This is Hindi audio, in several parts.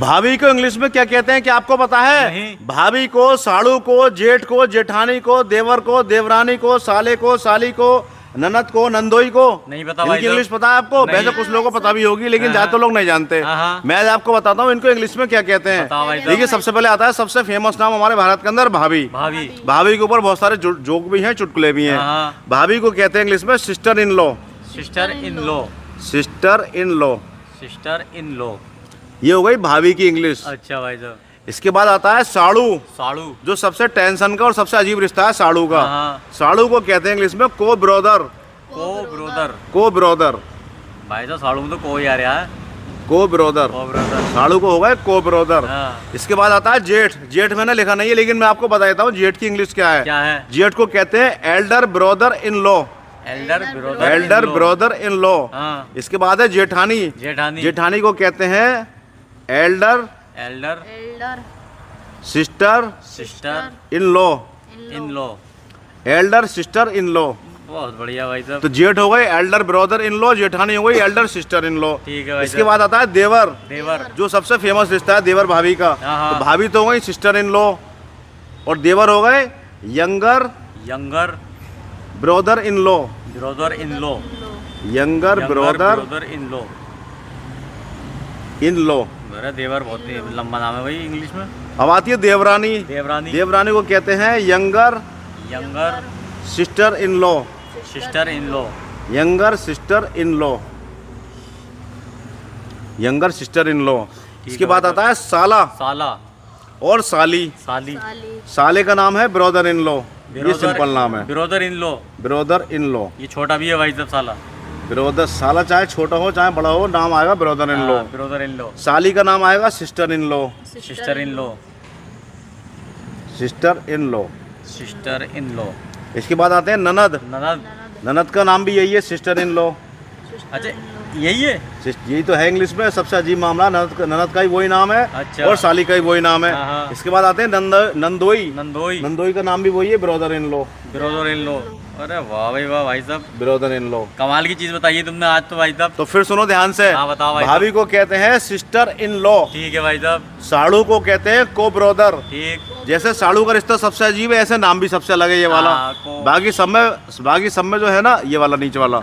भाभी को इंग्लिश में क्या कहते हैं, क्या आपको पता है? नहीं। भाभी को, साड़ू को, जेठ को, जेठानी को, देवर को, देवरानी को, साले को, साली को, ननद को, नंदोई को। नहीं पता भाई इनकी इंग्लिश पता है आपको? नहीं। वैसे कुछ लोगों को पता भी होगी, लेकिन ज्यादातर लोग नहीं जानते। मैं आज आपको बताता हूँ इनको इंग्लिश में क्या कहते हैं। देखिए, सबसे पहले आता है सबसे फेमस नाम हमारे भारत के अंदर, भाभी। भाभी। भाभी के ऊपर बहुत सारे जोक भी हैं, चुटकुले भी हैं। भाभी को कहते हैं इंग्लिश में sister in law. Sister in law. Sister in law. Sister in law, ये हो गई भाभी की इंग्लिश। अच्छा भाई साहब। इसके बाद आता है साड़ू। साड़ू, जो सबसे टेंशन का और सबसे अजीब रिश्ता है साड़ू का। साड़ू को कहते हैं इंग्लिश में को ब्रदर। को ब्रदर। को ब्रदर भाई साहब, साड़ू में तो को ही आ रहा है। को ब्रदर। को ब्रदर। साड़ू को होगा को ब्रदर। इसके बाद आता है जेठ। जेठ मैंने लिखा नहीं है, लेकिन मैं आपको बता देता हूँ जेठ की इंग्लिश क्या है। क्या है? जेठ को कहते हैं Elder brother in law. Elder brother. Elder brother in law. इसके बाद है जेठानी। जेठानी। जेठानी को कहते हैं Elder Elder sister sister in law. In law. Elder sister in law. बहुत बढ़िया भाई साहब। तो जेठ हो गई एल्डर ब्रदर इन लॉ, जेठानी हो गई एल्डर सिस्टर इन लॉ। ठीक है भाई। इसके बाद आता है देवर। देवर, जो सबसे फेमस रिश्ता है देवर भाभी का। हाँ। तो भाभी तो हो गई सिस्टर इन लॉ, और देवर हो गए younger younger brother in law. Brother in law. Younger brother in law. In law. मेरा देवर बहुत ही लंबा नाम है भाई इंग्लिश में। अब आती है देवरानी। देवरानी। देवरानी को कहते हैं younger younger sister in law. Sister in law. Younger sister in law. Younger sister in law. इसके बाद आता है साला साला और साली। साली। साले का नाम है ब्रदर इन लॉ। ये सिंपल नाम है, brother in law. Brother in law. ये छोटा भी है भाई साहब, साला। ब्रदर, साला चाहे छोटा हो चाहे बड़ा हो, नाम आएगा brother in law. Brother in law. साली का नाम आएगा sister in law. Sister in law. Sister in law. Sister in law. इसके बाद आते हैं ननद। ननद। ननद का नाम भी यही है, सिस्टर इन लॉ। अच्छा, यही है। यही तो है इंग्लिश में सबसे अजीब मामला। ननद का ही वही नाम है। अच्छा। और साली का ही वही नाम है। इसके बाद आते हैं नंदोई। नंदोई। नंदोई का नाम भी वही है, brother in law. Brother in law. अरे वाह भाई वाह भाई साहब, ब्रदर इन लॉ। कमाल की चीज बताइए तुमने आज तो भाई साहब। तो फिर सुनो ध्यान से। हाँ, बताओ भाई। भाभी को कहते हैं सिस्टर इन लॉ। ठीक है भाई साहब। साड़ू को कहते हैं को ब्रदर। ठीक। जैसे साड़ू का रिश्ता सबसे अजीब है, ऐसे नाम भी सबसे अलग है ये वाला। बाकी सब में जो है ना, ये वाला नीचे वाला,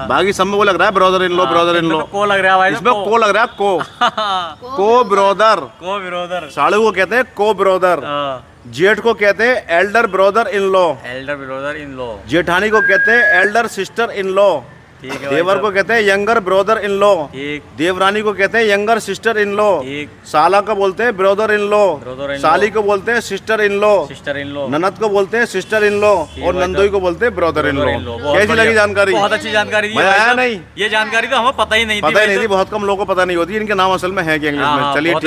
बाकी सब में वो लग रहा है brother in law, brother in law. को लग रहा है भाई, इसमें को लग रहा है को ब्रदर। को ब्रदर। साड़ू को कहते हैं को ब्रदर। जेठ को कहते हैं Elder brother in law. Elder brother in law. जेठानी को कहते हैं एल्डर सिस्टर इन लॉ। ठीक है। देवर को कहते हैं यंगर ब्रदर इन लॉ। ठीक। देवरानी को कहते हैं यंगर सिस्टर इन लॉ। ठीक। साला को बोलते हैं ब्रदर इन लॉ। साली को बोलते हैं sister in law. Sister in law. ननद को बोलते हैं सिस्टर इन लॉ। और नंदोई को बोलते हैं ब्रदर इन लॉ। कैसी लगी जानकारी? बहुत अच्छी जानकारी दी। आया नहीं? ये जानकारी तो हमें पता ही नहीं थी। बहुत कम लोगों को पता नहीं होती इनके नाम असल में है क्या इंग्लिश में। चलिए ठीक।